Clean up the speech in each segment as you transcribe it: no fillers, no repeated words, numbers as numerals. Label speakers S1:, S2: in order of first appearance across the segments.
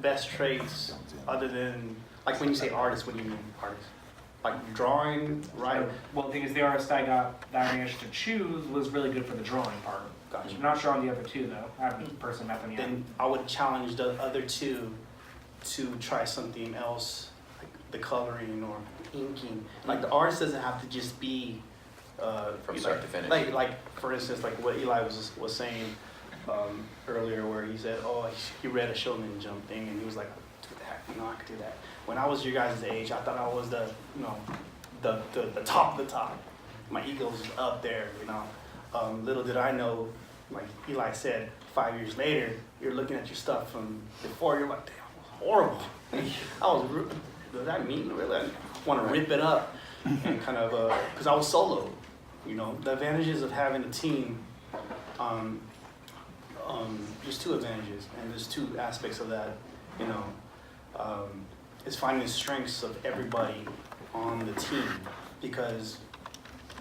S1: best traits other than, like when you say artist, what do you mean artist? Like drawing, writing?
S2: Well, the thing is, the artist that I managed to choose was really good for the drawing part.
S1: Gotcha.
S2: I'm not sure on the other two though. I haven't personally met them yet.
S1: Then I would challenge the other two to try something else, like the coloring or inking. Like the artist doesn't have to just be
S3: From start to finish.
S1: Like for instance, like what Eli was saying earlier, where he said, oh, he read a Shonen Jump thing, and he was like, do that, I could do that. When I was your guys' age, I thought I was the top of the top. My ego was up there, Little did I know, like Eli said, 5 years later, you're looking at your stuff from before, you're like, damn, it was horrible. Does that mean really? I want to rip it up and kind of, because I was solo, The advantages of having a team, there's two advantages, and there's two aspects of that, is finding the strengths of everybody on the team, because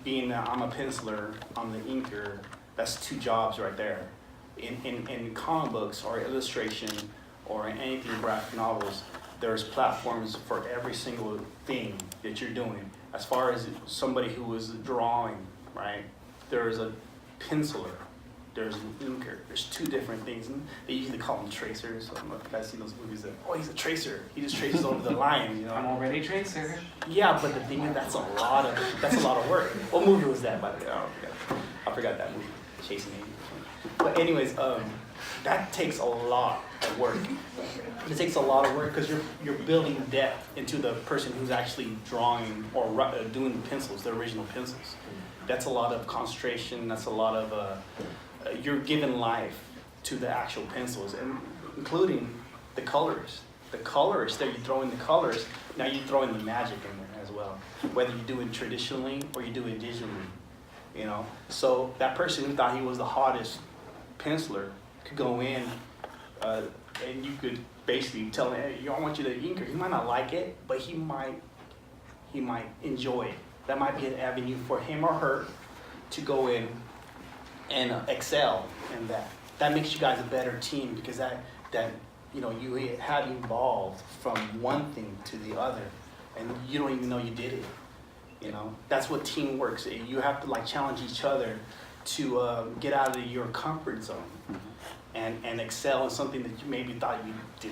S1: being that I'm a penciler, I'm the inker, that's two jobs right there. In comic books or illustration or in anything graphic novels, there's platforms for every single thing that you're doing. As far as somebody who is drawing, right? There's a penciler, there's an inker. There's two different things. And they usually call them tracers. I don't know if you guys see those movies that, oh, he's a tracer. He just traces over the line,
S2: I'm already a tracer.
S1: Yeah, but the thing is, that's a lot of work. What movie was that, by the way? I forgot that movie, Chasing Amy. But anyways, that takes a lot of work. It takes a lot of work because you're building depth into the person who's actually drawing or doing the pencils, the original pencils. That's a lot of concentration. That's a lot of you're giving life to the actual pencils, and including the colors. The colors that you throw in the colors, now you throw in the magic in there as well. Whether you do it traditionally or you do it digitally, So that person who thought he was the hottest penciler could go in, and you could basically tell him, hey, I want you to inker. He might not like it, but he might enjoy it. That might be an avenue for him or her to go in and excel in that. That makes you guys a better team, because that you have evolved from one thing to the other, and you don't even know you did it. That's what teamwork is. You have to challenge each other to get out of your comfort zone and excel in something that you maybe thought you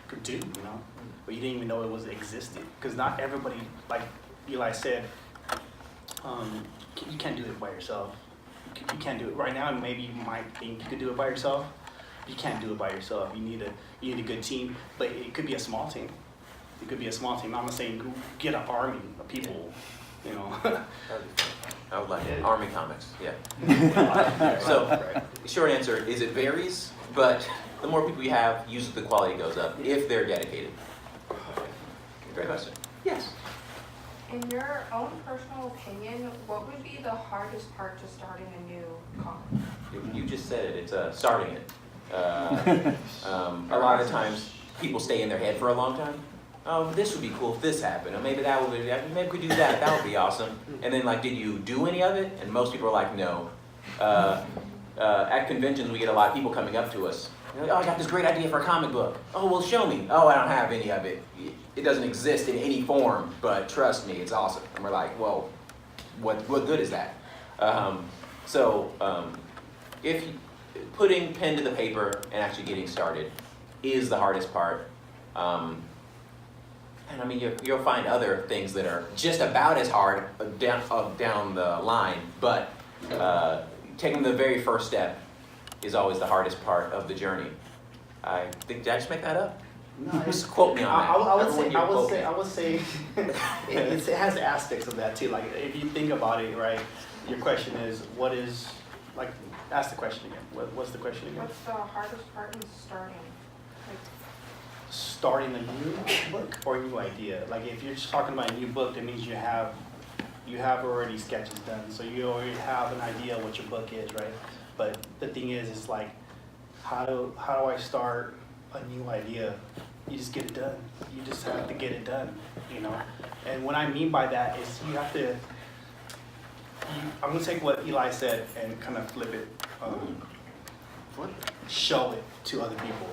S1: could do, but you didn't even know it was existed. Because not everybody, like Eli said, you can't do it by yourself. You can't do it right now. Maybe you might think you could do it by yourself. You can't do it by yourself. You need a good team, but it could be a small team. It could be a small team. I'm not saying go get an army of people,
S3: I would like it. Army comics, yeah. So, short answer is it varies, but the more people you have, usually the quality goes up if they're dedicated. Great question. Yes.
S4: In your own personal opinion, what would be the hardest part to starting a new comic?
S3: You just said it. It's starting it. A lot of times, people stay in their head for a long time. Oh, this would be cool if this happened. Or maybe that would be. Maybe we could do that. That would be awesome. And then, did you do any of it? And most people are like, no. At conventions, we get a lot of people coming up to us. They're like, oh, I got this great idea for a comic book. Oh, well, show me. Oh, I don't have any of it. It doesn't exist in any form, but trust me, it's awesome. And we're like, well, what good is that? If putting pen to the paper and actually getting started is the hardest part. And I mean, you'll find other things that are just about as hard down the line, but taking the very first step is always the hardest part of the journey. I think, did I just make that up?
S1: No,
S3: Just quote me on that.
S1: I would say it has aspects of that too. Like if you think about it, right? Your question is, ask the question again. What's the question again?
S4: What's the hardest part in starting?
S1: Starting a new book or a new idea. Like if you're just talking about a new book, that means you have already sketches done, so you already have an idea what your book is, right? But the thing is like, how do I start a new idea? You just get it done. You just have to get it done, And what I mean by that is you have to. I'm gonna take what Eli said and kind of flip it. Show it to other people.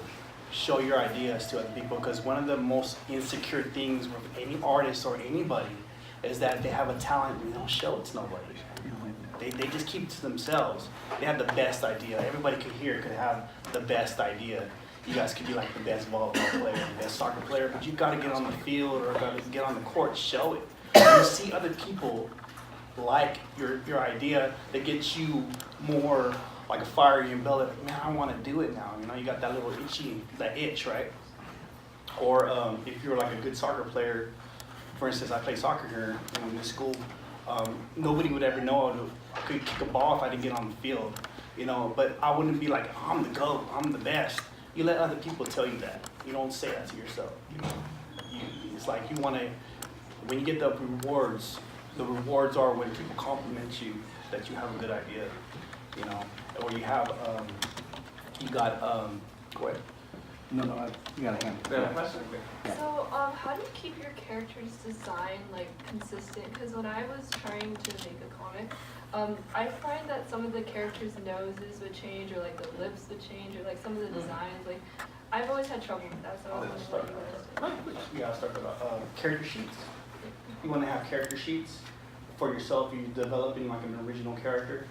S1: show your ideas to other people, because one of the most insecure things with any artist or anybody is that they have a talent and they don't show it to nobody. They just keep it to themselves. They have the best idea. Everybody could have the best idea. You guys could be like the best volleyball player, the best soccer player, but you gotta get on the field or gotta get on the court, show it. When you see other people like your idea, that gets you more like a fire in your belly, like, man, I wanna do it now. You know, you got that little that itch, right? Or if you're like a good soccer player, for instance, I play soccer here in this school, nobody would ever know I could kick a ball if I didn't get on the field, you know, but I wouldn't be like, I'm the GOAT, I'm the best. You let other people tell you that. You don't say that to yourself. You know, it's like you want to, when you get the rewards are when people compliment you that you have a good idea, you know, or you have, go ahead.
S5: No, you got a hand.
S6: So, how do you keep your character's design like consistent? Because when I was trying to make a comic, I find that some of the characters' noses would change, or like the lips would change, or like some of the designs. Like, I've always had trouble with that. So I was wondering what you guys do.
S1: You gotta start with character sheets. You want to have character sheets for yourself. You're developing like an original character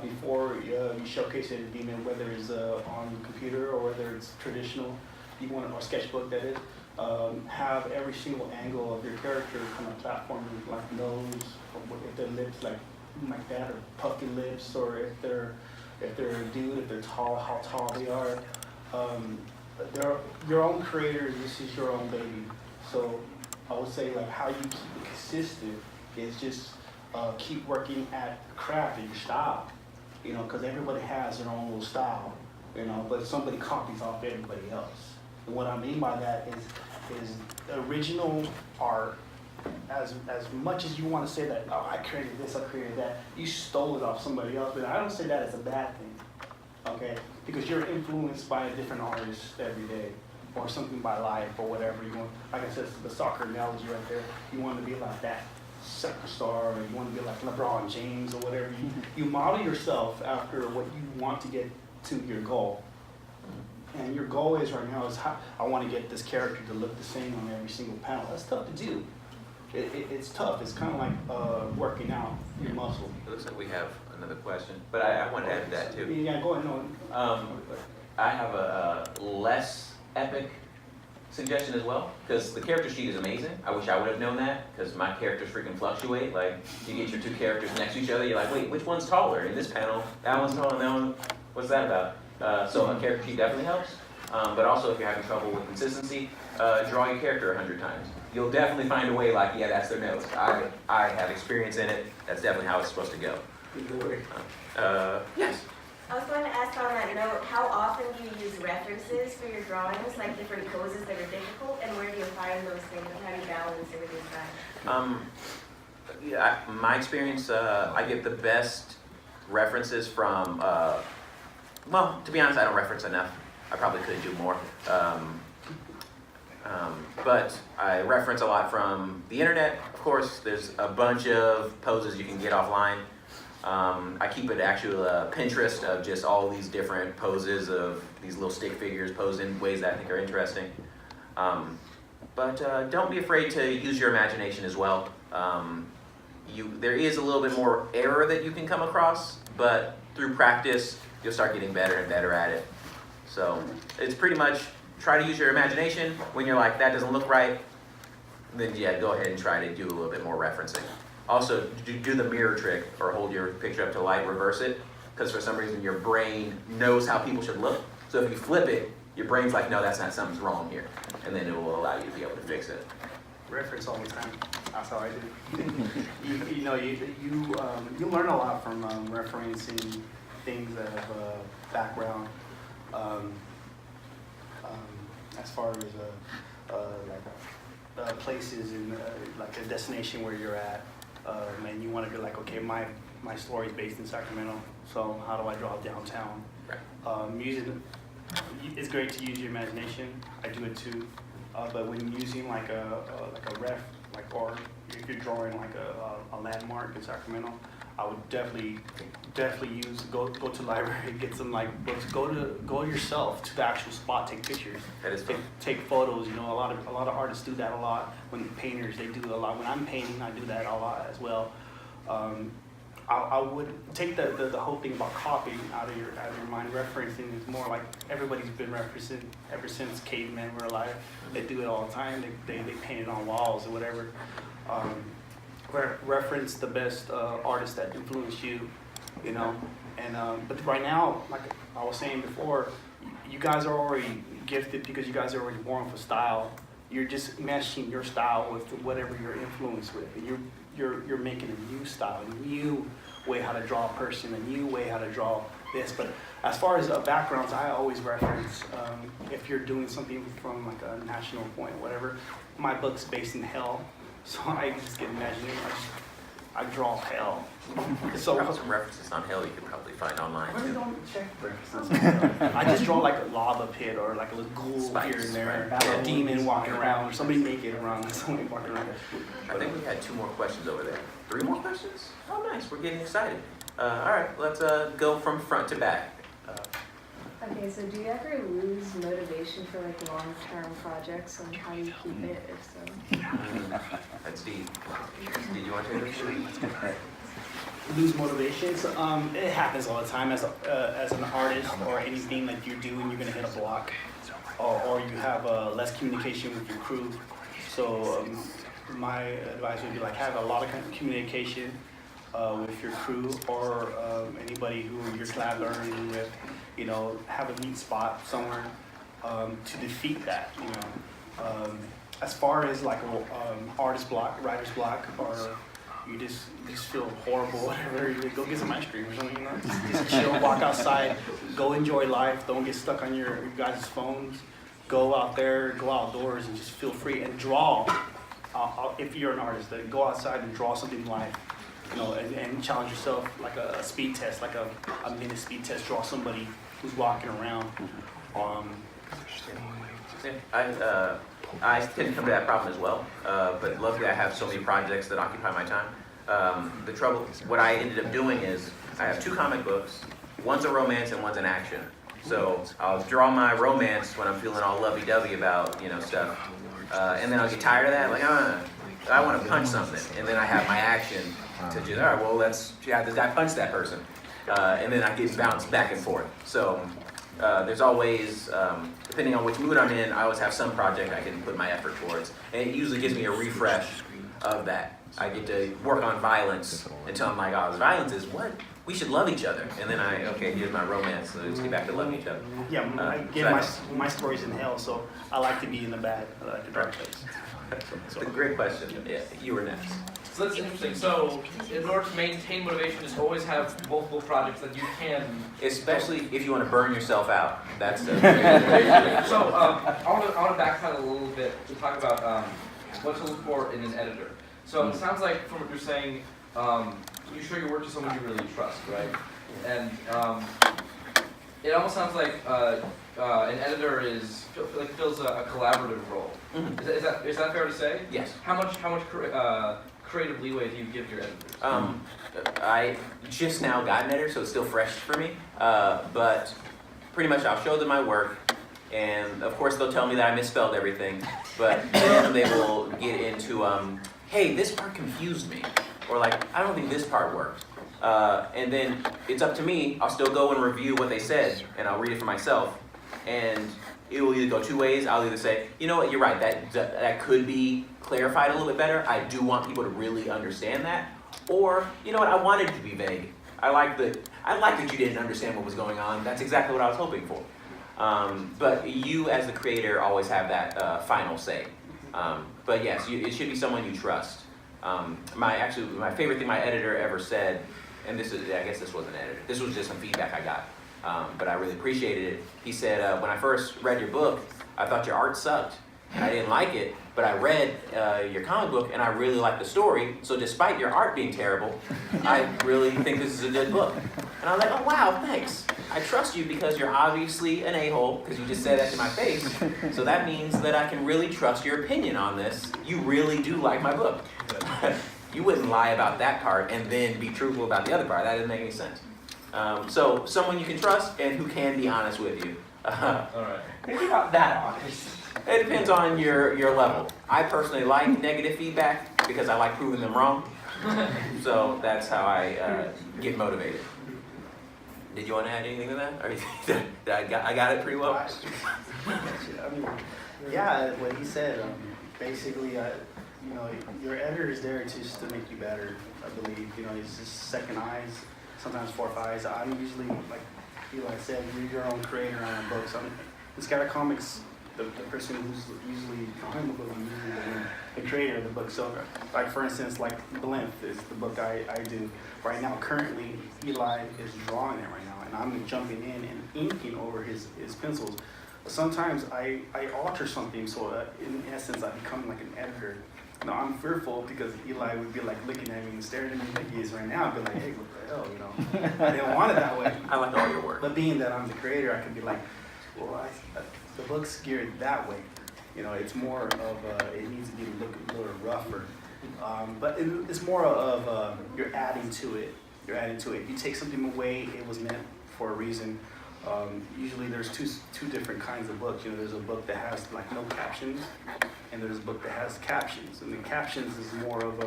S1: before you showcase it, even whether it's on the computer or whether it's traditional. You want or sketchbook that is. Have every single angle of your character kind of platform, like nose, or if their lips like that, or puffy lips, or if they're a dude, if they're tall, how tall they are. They're your own creators. This is your own baby. So I would say like how you keep it consistent is just keep working at the craft and your style. You know, because everybody has their own little style. You know, but somebody copies off everybody else. And what I mean by that is original art. As much as you want to say that, oh, I created this, I created that, you stole it off somebody else, but I don't say that as a bad thing, okay? Because you're influenced by a different artist every day, or something by life, or whatever you want. Like I said, the soccer analogy right there, you want to be like that superstar, or you want to be like LeBron James, or whatever. You model yourself after what you want to get to your goal. And your goal is right now is how I want to get this character to look the same on every single panel. That's tough to do. It's tough. It's kind of like working out your muscle.
S3: It looks like we have another question, but I want to add to that too.
S1: Yeah, go ahead. No.
S3: I have a less epic suggestion as well, because the character sheet is amazing. I wish I would have known that, because my characters freaking fluctuate. Like, you get your two characters next to each other, you're like, wait, which one's taller? In this panel, that one's taller than that one. What's that about? So a character sheet definitely helps. But also, if you're having trouble with consistency, draw your character 100 times. You'll definitely find a way like, yeah, that's their nose. I have experience in it. That's definitely how it's supposed to go. Yes?
S7: I was going to ask on that note, how often do you use references for your drawings, like different poses that are difficult, and where do you find those things, and how do you balance everything?
S3: Yeah, my experience, I get the best references from, well, to be honest, I don't reference enough. I probably could do more. But I reference a lot from the internet. Of course, there's a bunch of poses you can get offline. I keep it actually Pinterest of just all these different poses of these little stick figures posed in ways that I think are interesting. But don't be afraid to use your imagination as well. There is a little bit more error that you can come across, but through practice, you'll start getting better and better at it. So it's pretty much try to use your imagination. When you're like, that doesn't look right, then yeah, go ahead and try to do a little bit more referencing. Also, do the mirror trick, or hold your picture up to light, reverse it, because for some reason your brain knows how people should look. So if you flip it, your brain's like, no, that's not, something's wrong here. And then it will allow you to be able to fix it.
S1: Reference all the time. That's how I do. You learn a lot from referencing things that have background. As far as places and like a destination where you're at, and you want to be like, okay, my story is based in Sacramento, so how do I draw downtown? Right. It's great to use your imagination. I do it too, but when using like a ref, or if you're drawing like a landmark in Sacramento, I would definitely go to the library, get some like books. Go yourself to the actual spot, take pictures,
S3: That is fun.
S1: take photos. You know, a lot of artists do that a lot. When painters, they do a lot. When I'm painting, I do that a lot as well. I would take the whole thing about copying out of your mind. Referencing is more like everybody's been referencing ever since cavemen were alive. They do it all the time. They paint it on walls or whatever. Reference the best artists that influence you, you know. And but right now, like I was saying before, you guys are already gifted because you guys are already born with a style. You're just meshing your style with whatever you're influenced with. And you're making a new style, a new way how to draw a person, a new way how to draw this. But as far as backgrounds, I always reference, if you're doing something from like a national point, whatever, my book's based in hell. So I just get imagining, I draw hell. So
S3: Probably some references on hell you could probably find online
S1: really
S3: too.
S1: don't check references. I just draw like a lava pit or like a little ghoul
S3: Spikes,
S1: here and there,
S3: right.
S1: or a demon walking around, or somebody naked around, somebody walking around.
S3: I think we had 2 more questions over there. 3 more questions? Oh, nice. We're getting excited. All right, let's go from front to back.
S8: Okay, so do you ever lose motivation for like long-term projects, and how do you keep it if so?
S3: That's deep. Did you want to take this?
S1: Lose motivation. So, it happens all the time as an artist or anything that you do, and you're gonna hit a block, or you have less communication with your crew. So my advice would be like have a lot of communication with your crew or anybody who you're collaborating with. You know, have a meet spot somewhere to defeat that. You know, as far as like artist block, writer's block, or you just feel horrible, whatever, you go get some ice cream or something, you know? Just chill, walk outside, go enjoy life, don't get stuck on your guys' phones, go out there, go outdoors and just feel free and draw. If you're an artist, then go outside and draw something live, you know, and challenge yourself like a speed test, like a minute speed test, draw somebody who's walking around.
S3: I tend to come to that problem as well, but luckily I have so many projects that occupy my time. The trouble, what I ended up doing is I have 2 comic books. One's a romance and one's an action. So I'll draw my romance when I'm feeling all lovey-dovey about, you know, stuff. And then I'll get tired of that, like, I want to punch something. And then I have my action to just, all right, well, let's, yeah, this guy punched that person. And then I get bounced back and forth. So there's always, depending on which mood I'm in, I always have some project I can put my effort towards. And it usually gives me a refresh of that. I get to work on violence until I'm like, oh, violence is what? We should love each other. And then okay, here's my romance, so let's get back to loving each other.
S1: Yeah, my story's in hell, so I like to be in the bad, I like the dark place.
S3: It's a great question. Yeah, you were next.
S9: So that's interesting. So in order to maintain motivation, just always have multiple projects that you can.
S3: Especially if you want to burn yourself out. That's the
S9: So I want to backpedal a little bit to talk about what to look for in an editor. So it sounds like from what you're saying, you show your work to someone you really trust, right? And it almost sounds like an editor fills a collaborative role.
S3: Mhm.
S9: Is that fair to say?
S3: Yes.
S9: How much creative leeway do you give your editors?
S3: I just now got an editor, so it's still fresh for me. But pretty much I'll show them my work, and of course they'll tell me that I misspelled everything. But then they will get into, hey, this part confused me, or like, I don't think this part worked. And then it's up to me. I'll still go and review what they said, and I'll read it for myself. And it will either go 2 ways. I'll either say, you know what, you're right, that could be clarified a little bit better. I do want people to really understand that. Or, you know what, I wanted it to be vague. I like that you didn't understand what was going on. That's exactly what I was hoping for. But you, as the creator, always have that final say. But yes, it should be someone you trust. My favorite thing my editor ever said, and I guess this wasn't an editor, this was just some feedback I got, but I really appreciated it. He said, when I first read your book, I thought your art sucked, and I didn't like it, but I read your comic book, and I really liked the story, so despite your art being terrible, I really think this is a good book. And I was like, oh wow, thanks. I trust you because you're obviously an a-hole, because you just said that to my face, so that means that I can really trust your opinion on this. You really do like my book. you wouldn't lie about that part and then be truthful about the other part. That doesn't make any sense. So someone you can trust and who can be honest with you.
S9: All right.
S2: Maybe not that honest.
S3: It depends on your level. I personally like negative feedback because I like proving them wrong. So that's how I get motivated. Did you want to add anything to that? Or I got it pretty well?
S5: I mean, yeah, what he said, basically, you know, your editor is there just to make you better, I believe. You know, it's just second eyes, sometimes fourth eyes. I'm usually, like Eli said, you're your own creator on a book. So in Scatter Comics, the person who's usually drawing the book is usually the creator of the book. So, like for instance, like Blimp is the book I do right now. Currently, Eli is drawing it right now, and I'm jumping in and inking over his pencils. Sometimes I alter something, so in essence, I become like an editor. No, I'm fearful because Eli would be like looking at me and staring at me like he is right now. I'd be like, hey, what the hell, you know? I didn't want it that way.
S3: I like all your work.
S5: But being that I'm the creator, I could be like, well, the book's geared that way. You know, it's more of, it needs to be a little rougher. But it's more of, you're adding to it. You're adding to it. You take something away, it was meant for a reason. Usually there's two different kinds of books. You know, there's a book that has like no captions, and there's a book that has captions. And the captions is more of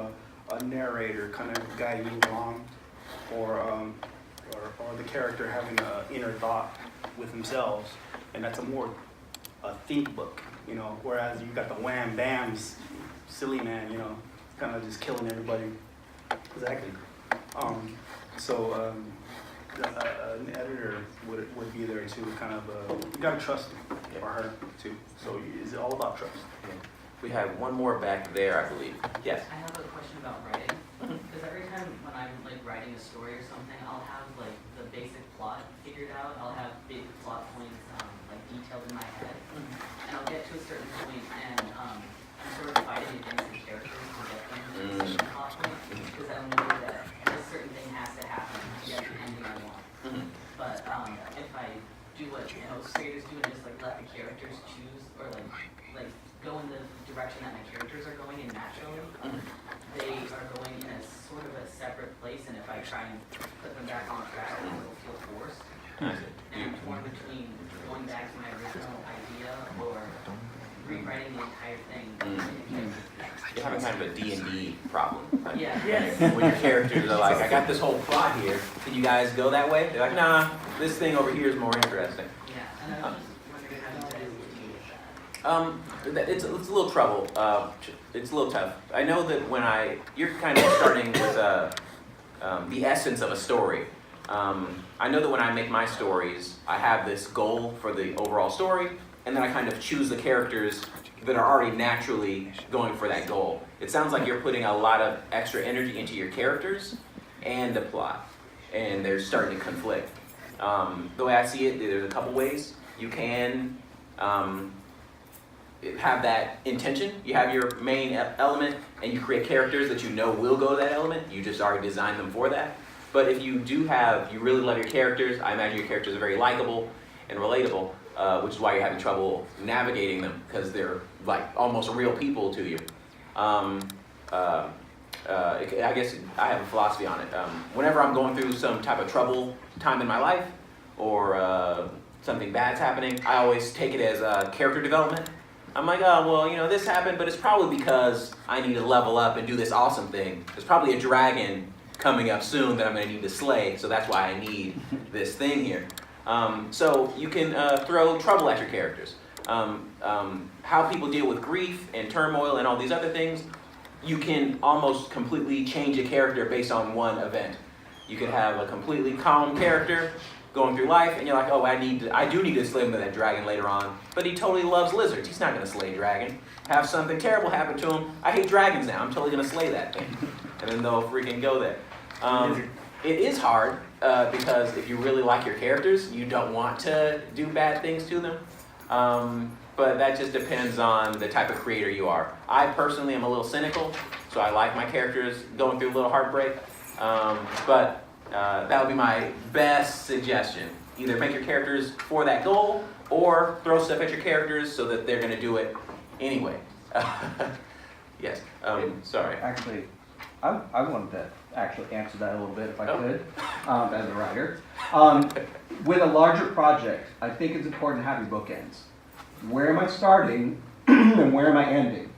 S5: a narrator kind of guiding you along, or the character having an inner thought with themselves, and that's a more think book. You know, whereas you got the wham bams, silly man. You know, kind of just killing everybody. Exactly. An editor would be there too, kind of, you gotta trust him or her too. So it's all about trust.
S3: We have one more back there, I believe. Yes.
S10: I have a question about writing. Because every time when I'm like writing a story or something, I'll have like the basic plot figured out. I'll have big plot points like detailed in my head. And I'll get to a certain point and I'm sort of fighting against the characters to get them to a certain plot point. Because I know that a certain thing has to happen to get the ending I want. But if I do what most creators do and just like let the characters choose or like go in the direction that my characters are going in naturally, they are going in a sort of a separate place, and if I try and put them back on track, it'll feel forced. And I'm torn between going back to my original idea or rewriting the entire thing.
S3: You're having kind of a D&D problem. Like,
S10: Yeah.
S3: Yes. When your characters are like, I got this whole plot here. Can you guys go that way? They're like, nah, this thing over here is more interesting.
S10: Yeah, and I was just wondering how you guys deal with that.
S3: It's a little trouble. It's a little tough. I know that when you're kind of starting with the essence of a story. I know that when I make my stories, I have this goal for the overall story, and then I kind of choose the characters that are already naturally going for that goal. It sounds like you're putting a lot of extra energy into your characters and the plot, and they're starting to conflict. The way I see it, there's a couple ways. You can have that intention. You have your main element, and you create characters that you know will go to that element. You just already designed them for that. But if you you really love your characters, I imagine your characters are very likable and relatable, which is why you're having trouble navigating them, because they're like almost real people to you. I guess I have a philosophy on it. Whenever I'm going through some type of trouble time in my life, or something bad's happening, I always take it as character development. I'm like, oh, well, you know, this happened, but it's probably because I need to level up and do this awesome thing. There's probably a dragon coming up soon that I'm going to need to slay, so that's why I need this thing here. So you can throw trouble at your characters. How people deal with grief and turmoil and all these other things, you can almost completely change a character based on one event. You could have a completely calm character going through life, and you're like, oh, I do need to slay him with that dragon later on, but he totally loves lizards. He's not going to slay a dragon. Have something terrible happen to him. I hate dragons now. I'm totally going to slay that thing. And then they'll freaking go there. It is hard because if you really like your characters, you don't want to do bad things to them. But that just depends on the type of creator you are. I personally am a little cynical, so I like my characters going through a little heartbreak. But that would be my best suggestion. Either make your characters for that goal, or throw stuff at your characters so that they're going to do it anyway. Yes. Sorry.
S5: Actually,
S11: I wanted to actually answer that a little bit if I
S3: Oh.
S11: could, as a writer. With a larger project, I think it's important to have your bookends. Where am I starting and where am I ending?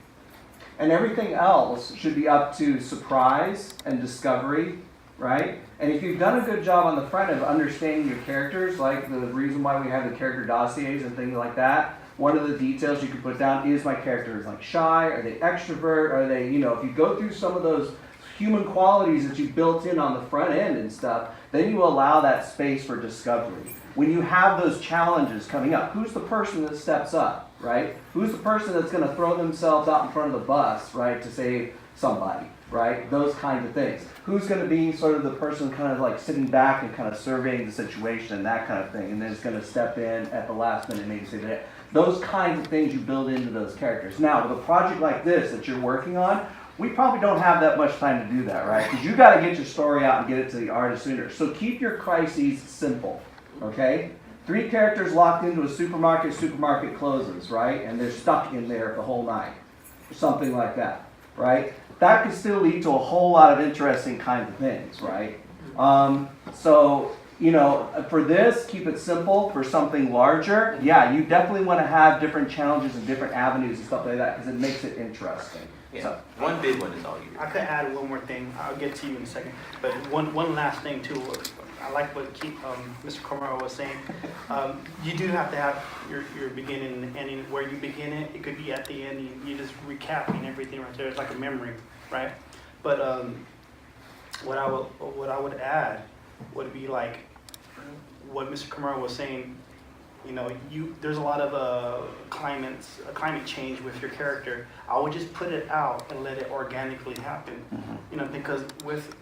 S11: And everything else should be up to surprise and discovery, right? And if you've done a good job on the front end of understanding your characters, like the reason why we have the character dossiers and things like that, one of the details you can put down is my character is like shy, are they extrovert, are they, you know, if you go through some of those human qualities that you built in on the front end and stuff, then you allow that space for discovery. When you have those challenges coming up, who's the person that steps up, right? Who's the person that's going to throw themselves out in front of the bus, right, to save somebody, right? Those kinds of things. Who's going to be sort of the person kind of like sitting back and kind of surveying the situation and that kind of thing, and then is going to step in at the last minute and maybe say that. Those kinds of things you build into those characters. Now, with a project like this that you're working on, we probably don't have that much time to do that, right? Because you got to get your story out and get it to the artist sooner. So keep your crises simple, okay? 3 characters locked into a supermarket closes, right? And they're stuck in there the whole night, or something like that, right? That could still lead to a whole lot of interesting kinds of things, right? So, you know, for this, keep it simple. For something larger, yeah, you definitely want to have different challenges and different avenues and stuff like that because it makes it interesting.
S3: Yeah.
S11: So,
S3: One big one is all you.
S5: I could add one more thing. I'll get to you in a second. But one last thing too. I like what Mr. Cormaro was saying. You do have to have your beginning and ending. Where you begin it, it could be at the end. You're just recapping everything right there. It's like a memory, right? But what I would add would be like what Mr. Cormaro was saying. You know, there's a lot of climate change with your character. I would just put it out and let it organically happen. You know, because with,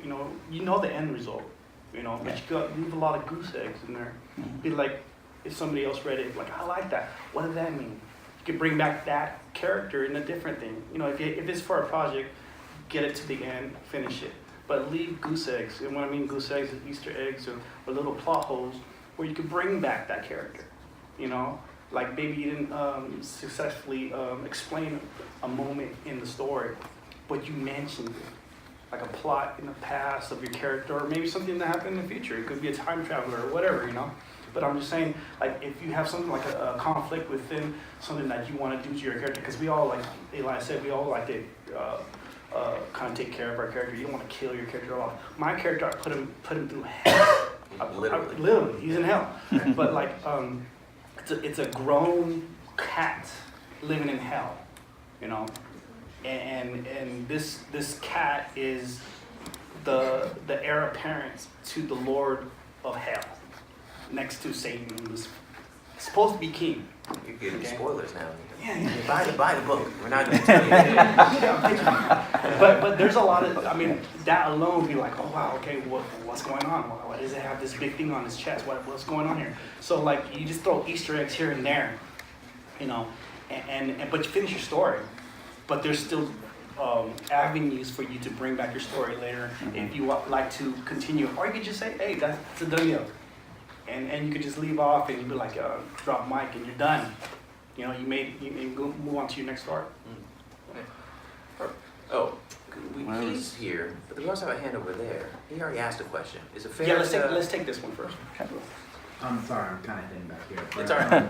S5: you know the end result. You know, but you got leave a lot of goose eggs in there. Be like, if somebody else read it, like I like that. What does that mean? You could bring back that character in a different thing. You know, if it's for a project, get it to the end, finish it. But leave goose eggs. And when I mean goose eggs, is Easter eggs or little plot holes where you could bring back that character. You know, like maybe you didn't successfully explain a moment in the story, but you mentioned it. Like a plot in the past of your character, or maybe something that happened in the future. It could be a time traveler or whatever, you know. But I'm just saying, like, if you have something like a conflict within something that you want to do to your character, because we all, like Eli said, we all like to kind of take care of our character. You don't want to kill your character off. My character, I put him through hell. Literally, he's in hell. But like, it's a grown cat living in hell, you know. And this cat is the heir apparent to the Lord of Hell, next to Satan, who's supposed to be king.
S3: You're giving spoilers now.
S5: Yeah.
S3: Buy the book. We're not going to tell you.
S5: But there's a lot of, I mean, that alone would be like, oh wow, okay, what's going on? Why does it have this big thing on his chest? What's going on here? So like, you just throw Easter eggs here and there, you know, but you finish your story. But there's still avenues for you to bring back your story later if you like to continue. Or you could just say, hey, that's a done deal. And you could just leave off and you'd be like, drop mic and you're done. You know, you go move on to your next story.
S3: Oh, he's here, but we also have a hand over there. He already asked a question. Is it fair?
S5: Yeah, let's take this one first.
S12: I'm sorry, I'm kind of thin back here. But,
S3: It's all right.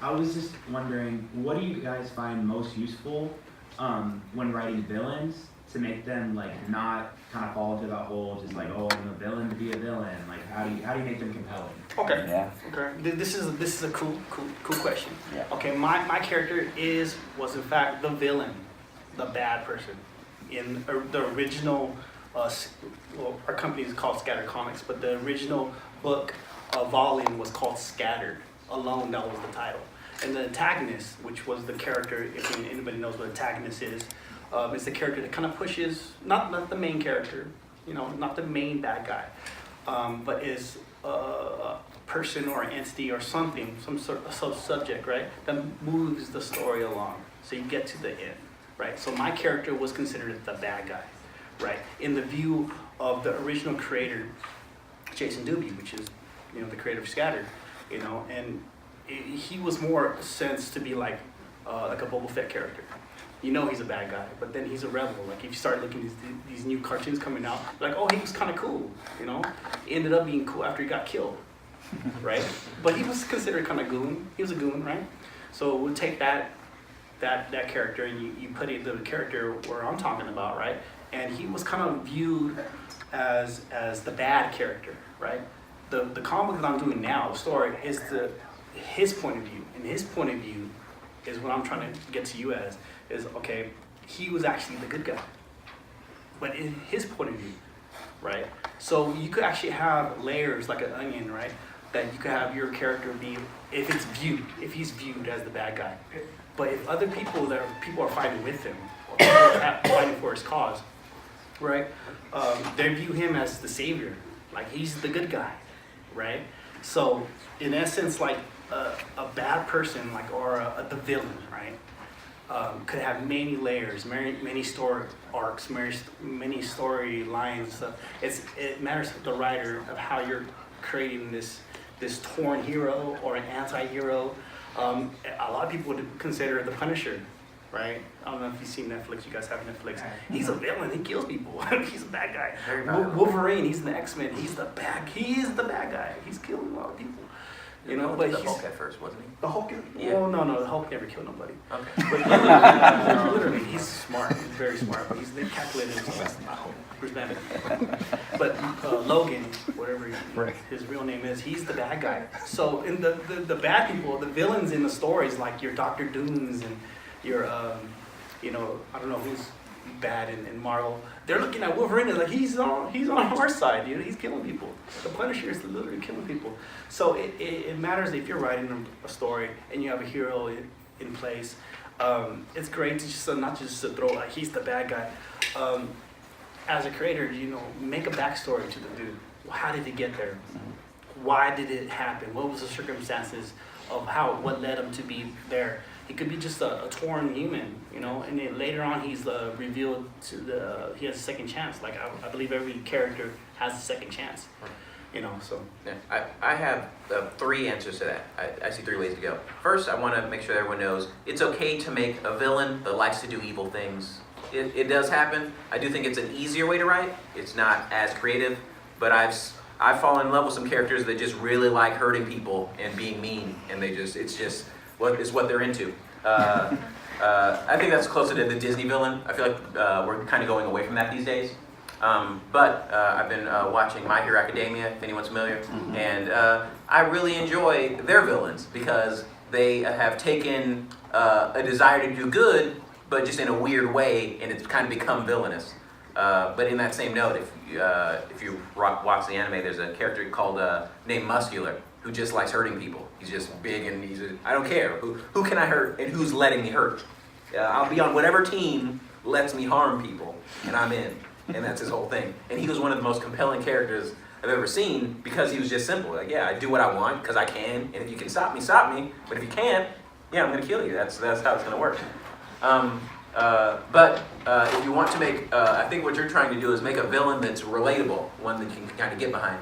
S12: I was just wondering, what do you guys find most useful when writing villains to make them like not kind of fall into that hole, just like, oh, I'm a villain to be a villain. Like, how do you make them compelling?
S5: Okay.
S11: Yeah.
S5: Okay. This is a cool question.
S11: Yeah.
S5: Okay. My character was in fact the villain, the bad person, in the original. Well, our company is called Scattered Comics, but the original book volume was called Scattered. Alone, that was the title. And the antagonist, which was the character, if anybody knows what antagonist is the character that kind of pushes, not the main character, you know, not the main bad guy, but is a person or an entity or something, some sort of subject, right, that moves the story along. So you get to the end, right? So my character was considered the bad guy, right? In the view of the original creator, Jason Doobie, which is, you know, the creator of Scattered, you know, and he was more sense to be like a Boba Fett character, you know he's a bad guy, but then he's a rebel. Like if you start looking at these new cartoons coming out, like, oh, he was kind of cool, you know? He ended up being cool after he got killed, right? But he was considered kind of goon. He was a goon, right? So we'll take that character and you put it the character where I'm talking about, right? And he was kind of viewed as the bad character, right? The comic that I'm doing now, the story, is his point of view. And his point of view is what I'm trying to get to you as, is, okay, he was actually the good guy. But in his point of view, right? So you could actually have layers like an onion, right? That you could have your character be, if he's viewed as the bad guy. But if other people are fighting with him, or people are fighting for his cause, right? They view him as the savior, like he's the good guy, right? So in essence, like a bad person, like or the villain, right? Could have many layers, many story arcs, many story lines. It matters to the writer of how you're creating this torn hero or an anti-hero. A lot of people would consider the Punisher, right? I don't know if you've seen Netflix. You guys have Netflix. He's a villain. He kills people. He's a bad guy. Wolverine. He's the X-Men. He is the bad guy. He's killing a lot of people. You know, but
S3: the
S5: he's
S3: Hulk at first, wasn't he?
S5: the Hulk.
S3: Yeah.
S5: Well, no, the Hulk never killed nobody.
S3: Okay.
S5: But literally, he's smart. He's very smart. But they calculated himself. Bruce Banner. But Logan, whatever his real name is, he's the bad guy. So in the bad people, the villains in the stories, like your Dr. Dooms and your you know, I don't know who's bad in Marvel. They're looking at Wolverine and like he's on our side, you know, he's killing people. The Punisher is literally killing people. So it matters if you're writing a story and you have a hero in place. It's great to just not just to throw like he's the bad guy. As a creator, you know, make a backstory to the dude. How did he get there? Why did it happen? What was the circumstances of what led him to be there? He could be just a torn human, you know, and then later on he's revealed he has a second chance. Like I believe every character has a second chance, you know, so.
S3: Yeah, I have 3 answers to that. I see 3 ways to go. First, I want to make sure everyone knows it's okay to make a villain that likes to do evil things. It does happen. I do think it's an easier way to write. It's not as creative, but I've fallen in love with some characters that just really like hurting people and being mean, and it's just what they're into. I think that's closer to the Disney villain. I feel like we're kind of going away from that these days. But I've been watching My Hero Academia, if anyone's familiar, and I really enjoy their villains because they have taken a desire to do good, but just in a weird way, and it's kind of become villainous. But in that same note, if you watch the anime, there's a character called named Muscular who just likes hurting people. He's just big and I don't care. Who can I hurt and who's letting me hurt? I'll be on whatever team lets me harm people, and I'm in. And that's his whole thing. And he was one of the most compelling characters I've ever seen because he was just simple. Like, yeah, I do what I want because I can, and if you can stop me, stop me. But if you can't, yeah, I'm gonna kill you. That's how it's gonna work. But if you want to make, I think what you're trying to do is make a villain that's relatable, one that you can kind of get behind.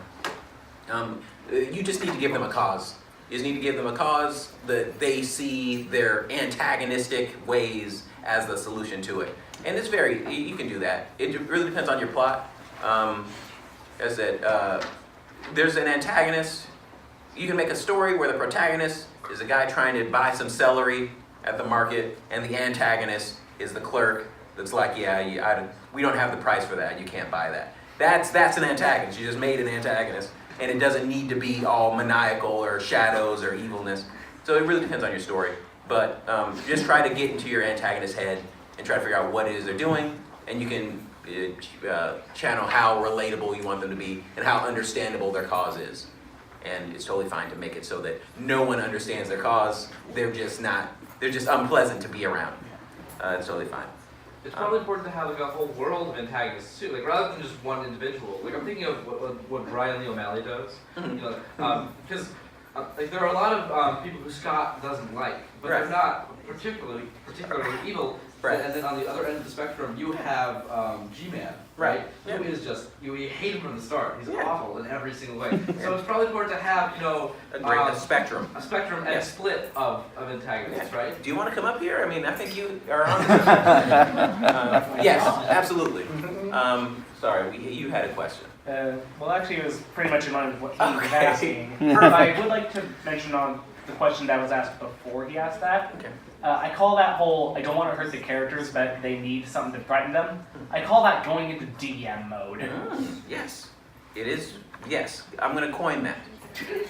S3: You just need to give them a cause. You just need to give them a cause that they see their antagonistic ways as the solution to it. And it's you can do that. It really depends on your plot. As that, there's an antagonist. You can make a story where the protagonist is a guy trying to buy some celery at the market, and the antagonist is the clerk that's like, yeah, we don't have the price for that. You can't buy that. That's an antagonist. You just made an antagonist, and it doesn't need to be all maniacal or shadows or evilness. So it really depends on your story. But just try to get into your antagonist's head and try to figure out what it is they're doing, and you can channel how relatable you want them to be and how understandable their cause is. And it's totally fine to make it so that no one understands their cause. They're just unpleasant to be around. It's totally fine.
S9: It's probably important to have like a whole world of antagonists too, like rather than just one individual. Like I'm thinking of what Brian Lee O'Malley does, you know, because like there are a lot of people who Scott doesn't like, but they're not particularly evil.
S3: Right.
S9: And then on the other end of the spectrum, you have G-Man,
S3: Right.
S9: right? Who is just, you hate him from the start. He's
S3: Yeah.
S9: awful in every single way. So it's probably important to have,
S3: A spectrum.
S9: a spectrum and a
S3: Yes.
S9: split of antagonists, right?
S3: Do you want to come up here? I mean, I think you are on. Yes, absolutely. Sorry, you had a question.
S2: Well, actually, it was pretty much in line with what he was
S3: Okay.
S2: asking. But I would like to mention on the question that was asked before he asked that.
S3: Okay.
S2: I call that whole, I don't want to hurt the characters, but they need something to threaten them. I call that going into DM mode.
S3: Yes, it is. Yes, I'm gonna coin that.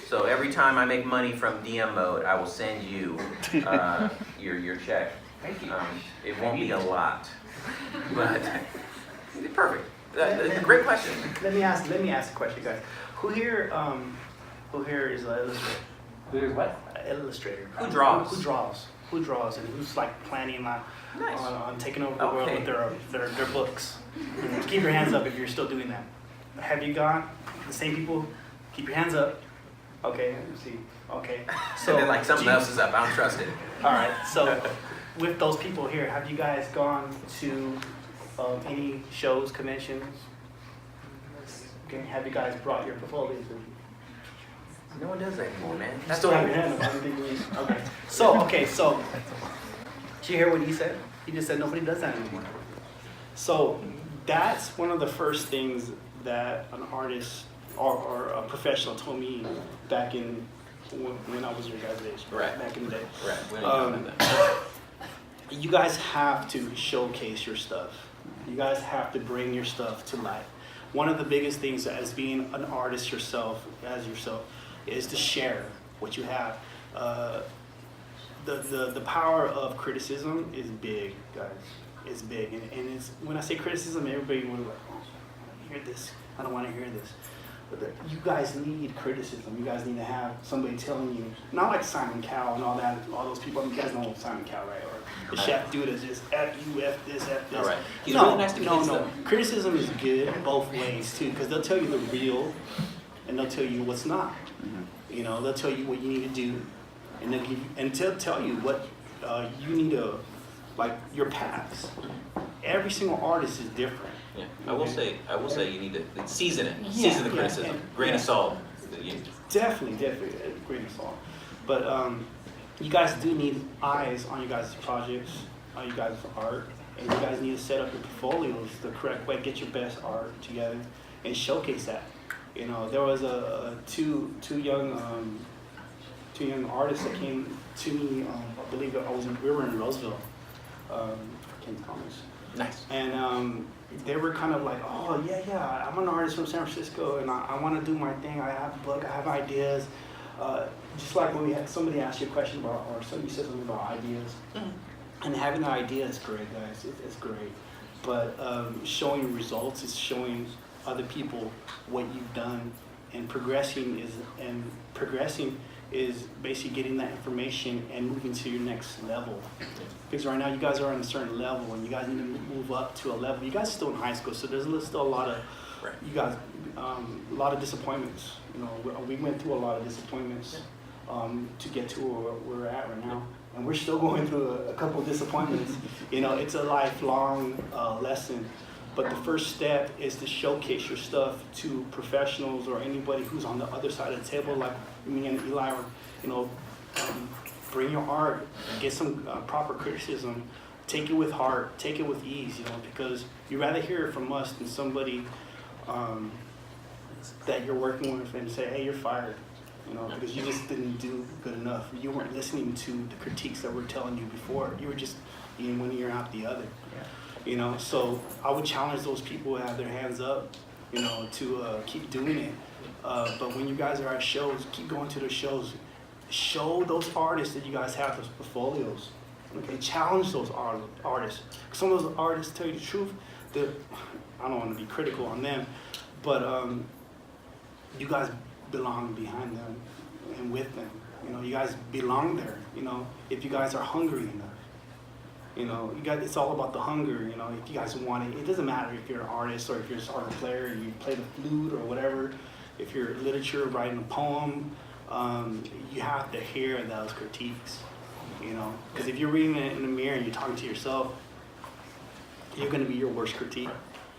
S3: So every time I make money from DM mode, I will send you your check.
S2: Thank you.
S3: It won't be a lot, but perfect. Great question.
S5: Let me ask a question, guys. Who here is an illustrator?
S2: Who's what?
S5: An illustrator.
S3: Who draws?
S5: Who draws, and who's like planning
S3: Nice.
S5: on taking over the world
S3: Okay.
S5: with their books? Keep your hands up if you're still doing that. Have you gone? The same people? Keep your hands up. Okay, let me see. Okay.
S3: So then, like something else is up. I don't trust it.
S5: All right. So, with those people here, have you guys gone to any shows, conventions? Okay. Have you guys brought your portfolios with you?
S3: No one does that anymore, man.
S5: You still have your hand up. I didn't think you- Okay. So, did you hear what he said? He just said nobody does that anymore. So, that's one of the first things that an artist or a professional told me back in when I was your guys' age.
S3: Right.
S5: Back in the day.
S3: Right. We don't know that.
S5: You guys have to showcase your stuff. You guys have to bring your stuff to light. One of the biggest things as being an artist yourself, is to share what you have. The power of criticism is big, guys. It's big, and it's when I say criticism, everybody will like, oh, I don't want to hear this. I don't want to hear this. But you guys need criticism. You guys need to have somebody telling you, not like Simon Cowell and all that, all those people. I mean, you guys know Simon Cowell, right? Or the chef dude is just F you, F this, F this.
S3: All right. He's
S5: no,
S3: really nice to kids,
S5: no.
S3: though.
S5: Criticism is good both ways too, because they'll tell you the real, and they'll tell you what's not. You know, they'll tell you what you need to do, and they'll tell you what you need to, like your paths. Every single artist is different.
S3: Yeah. I will say you need to season it.
S5: Yeah,
S3: Season the
S5: yeah,
S3: criticism.
S5: yeah.
S3: Grain of salt.
S5: Definitely, a grain of salt. But you guys do need eyes on you guys' projects, on you guys' art, and you guys need to set up your portfolios the correct way, get your best art together, and showcase that. You know, there was two young artists that came to me. I believe we were in Roseville, Kent Thomas.
S3: Nice.
S5: And they were kind of like, oh yeah, I'm an artist from San Francisco, and I want to do my thing. I have a book, I have ideas. Just like when we had somebody asked you a question about, or somebody said something about ideas, and having an idea is great, guys. It's great, but showing results is showing other people what you've done, and progressing is basically getting that information and moving to your next level. Because right now you guys are on a certain level, and you guys need to move up to a level. You guys are still in high school, so there's still a lot of you guys, a lot of disappointments. You know, we went through a lot of disappointments to get to where we're at right now, and we're still going through a couple of disappointments. You know, it's a lifelong lesson. But the first step is to showcase your stuff to professionals or anybody who's on the other side of the table, like me and Eli. Or, you know, bring your art, get some proper criticism, take it with heart, take it with ease. You know, because you'd rather hear it from us than somebody that you're working with and say, hey, you're fired. You know, because you just didn't do good enough. You weren't listening to the critiques that we're telling you before. You were just in one ear out the other. You know, so I would challenge those people who have their hands up, you know, to keep doing it. But when you guys are at shows, keep going to the shows. Show those artists that you guys have those portfolios. Okay, challenge those artists. Some of those artists, tell you the truth, I don't want to be critical on them, but you guys belong behind them and with them. You know, you guys belong there. You know, if you guys are hungry enough. You know, it's all about the hunger. You know, if you guys want it, it doesn't matter if you're an artist or if you're a art player, you play the flute or whatever. If you're literature, writing a poem, you have to hear those critiques. You know, because if you're reading it in the mirror and you're talking to yourself, you're gonna be your worst critique.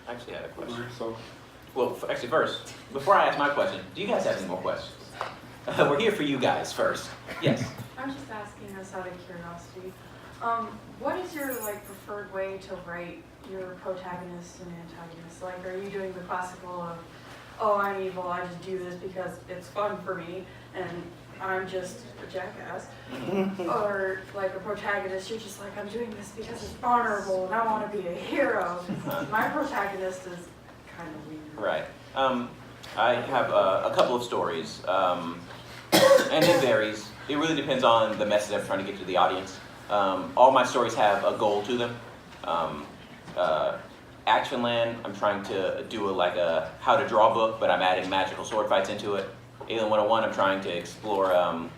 S3: I actually had a question.
S5: So,
S3: Well, actually, first, before I ask my question, do you guys have any more questions? We're here for you guys first. Yes.
S13: I'm just asking us out of curiosity. What is your like preferred way to write your protagonist and antagonist? Like, are you doing the classical of, oh, I'm evil, I just do this because it's fun for me, and I'm just a jackass? Or like a protagonist, you're just like, I'm doing this because it's honorable and I want to be a hero. My protagonist is kind of weird.
S3: Right. I have a couple of stories, and it varies. It really depends on the message I'm trying to get to the audience. All my stories have a goal to them. Actionland, I'm trying to do a how to draw book, but I'm adding magical sword fights into it. Alien 101, I'm trying to explore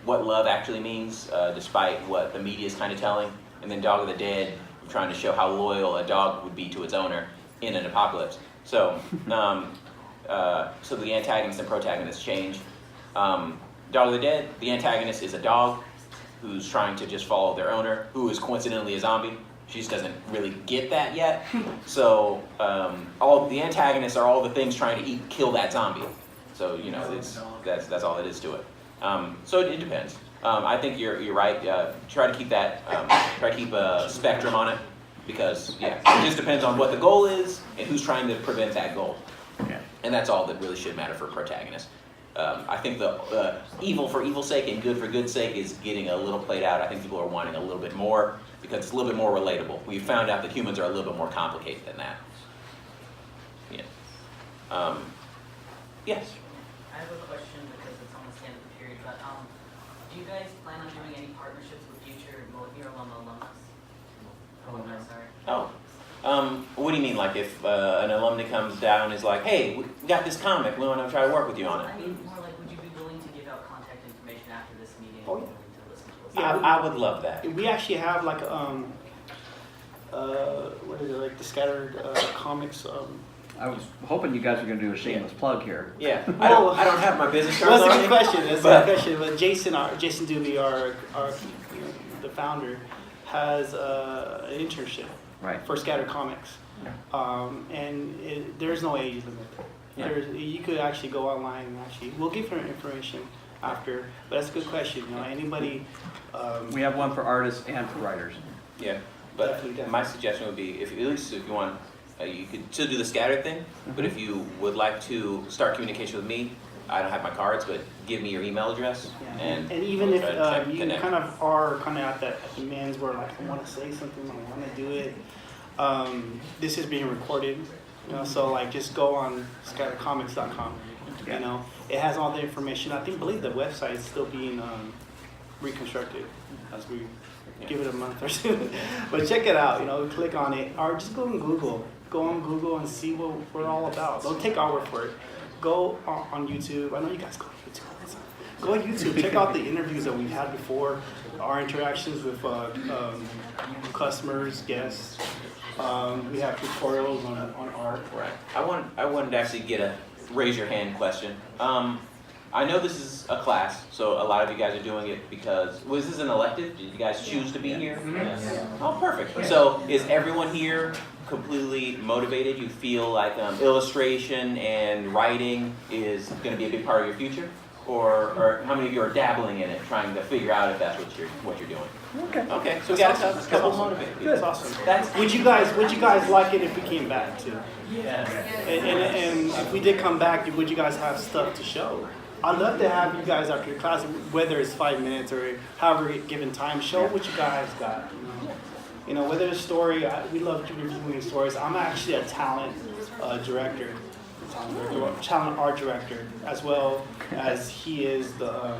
S3: what love actually means, despite what the media is kind of telling. And then Dog of the Dead, I'm trying to show how loyal a dog would be to its owner in an apocalypse. So, so the antagonist and protagonist change. Dog of the Dead, the antagonist is a dog who's trying to just follow their owner, who is coincidentally a zombie. She just doesn't really get that yet. So all the antagonists are all the things trying to kill that zombie. So you know, that's all it is to it. So it depends. I think you're right. Try to keep that. Try to keep a spectrum on it, because yeah, it just depends on what the goal is and who's trying to prevent that goal.
S11: Yeah.
S3: And that's all that really should matter for protagonists. I think the evil for evil's sake and good for good's sake is getting a little played out. I think people are wanting a little bit more because it's a little bit more relatable. We've found out that humans are a little bit more complicated than that. Yeah. Yes.
S10: I have a question because it's almost the end of the period, but do you guys plan on doing any partnerships with future Your alumnus? Alumni, sorry.
S3: Oh. What do you mean, like if an alumni comes down and is like, hey, we got this comic, we want to try to work with you on it?
S10: I mean, more like, would you be willing to give out contact information after this meeting?
S3: Oh, yeah.
S10: Willing to listen to us?
S3: I would love that.
S5: we actually have like what is it, like the scattered comics.
S11: I was hoping you guys were going to do a shameless plug here.
S3: Yeah.
S5: Well,
S3: I don't have my business cards
S5: Well, that's
S3: on
S5: a good
S3: me,
S5: question. That's a
S3: but-
S5: good question. But Jason Dooley, our the founder, has an internship
S11: Right.
S5: for Scattered Comics, and there's no age limit.
S3: Yeah.
S5: You could actually go online and we'll give her information after. But that's a good question. You know, anybody.
S11: We have one for artists and for writers.
S3: Yeah, but
S5: Definitely.
S3: my suggestion would be, at least if you want, you could still do the scattered thing, but if you would like to start communication with me, I don't have my cards, but give me your email address,
S5: Yeah.
S3: and
S5: even
S3: we'll
S5: if
S3: try to
S5: you
S3: connect.
S5: kind of are kind of at the man's where like I want to say something, I want to do it. This is being recorded, you know, so like just go on scattercomics.com. You know, it has all the information. I believe the website is still being reconstructed as we give it a month or two. But check it out. You know, click on it, or just go on Google. Go on Google and see what we're all about. Don't take our word for it. Go on YouTube. I know you guys go on YouTube all the time. Go on YouTube. Check out the interviews that we've had before, our interactions with customers, guests. We have tutorials on art.
S3: Right. I wanted to actually raise your hand question. I know this is a class, so a lot of you guys are doing it because, was this an elective? Did you guys choose to be here?
S5: Yes.
S3: Oh, perfect. So is everyone here completely motivated? You feel like illustration and writing is going to be a big part of your future? Or how many of you are dabbling in it, trying to figure out if that's what you're doing?
S11: Okay.
S3: Okay, so we got a couple motivated.
S5: That's awesome.
S3: That's
S5: Would you guys like it if we came back too?
S2: Yes.
S5: And if we did come back, would you guys have stuff to show? I'd love to have you guys after your class, whether it's 5 minutes or however given time, show what you guys got. You know, whether it's a story, we love reviewing stories. I'm actually a talent director, talent art director, as well as he is the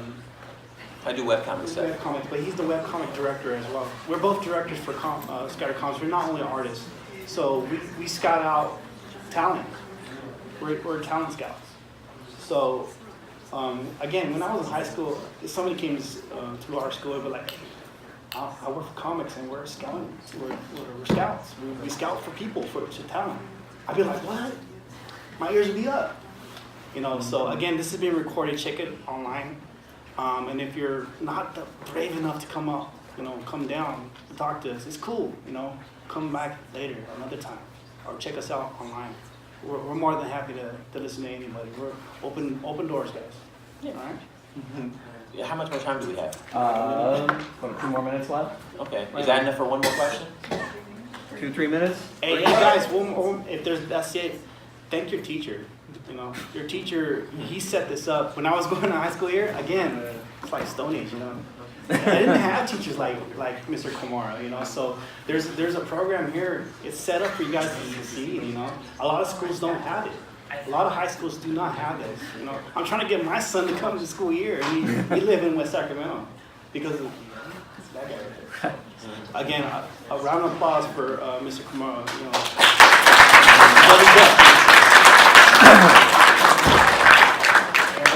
S3: I do webcomic stuff.
S5: webcomic, but he's the webcomic director as well. We're both directors for Scattered Comics. We're not only artists, so we scout out talent. We're talent scouts. So again, when I was in high school, somebody came to our school and be like, I work for comics and we're scouting. We're scouts. We scout for people, for talent. I'd be like, what? My ears would be up. You know, so again, this is being recorded. Check it online. And if you're not brave enough to come up you know, come down, talk to us. It's cool, you know. Come back later, another time, or check us out online. We're more than happy to listen to anybody. We're open doors, guys.
S3: Yeah.
S5: All right.
S3: Yeah, how much more time do we have?
S11: What, 2 more minutes left?
S3: Okay, is that enough for one more question?
S11: 2-3 minutes?
S5: Hey guys, if that's it, thank your teacher. You know, your teacher, he set this up. When I was going to high school here, again, it's like Stone Age, you know. I didn't have teachers like Mr. Kamara, you know. So there's a program here. It's set up for you guys to see, you know. A lot of schools don't have it. A lot of high schools do not have this, you know. I'm trying to get my son to come to school here, and we live in West Sacramento because of that guy right there. Again, a round of applause for Mr. Kamara, you know.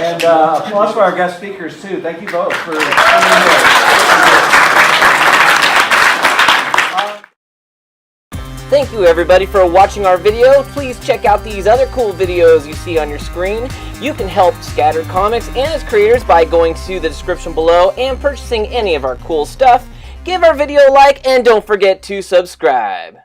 S11: And applause for our guest speakers too. Thank you both for coming here.
S14: Thank you everybody for watching our video. Please check out these other cool videos you see on your screen. You can help Scattered Comics and its creators by going to the description below and purchasing any of our cool stuff. Give our video a like and don't forget to subscribe.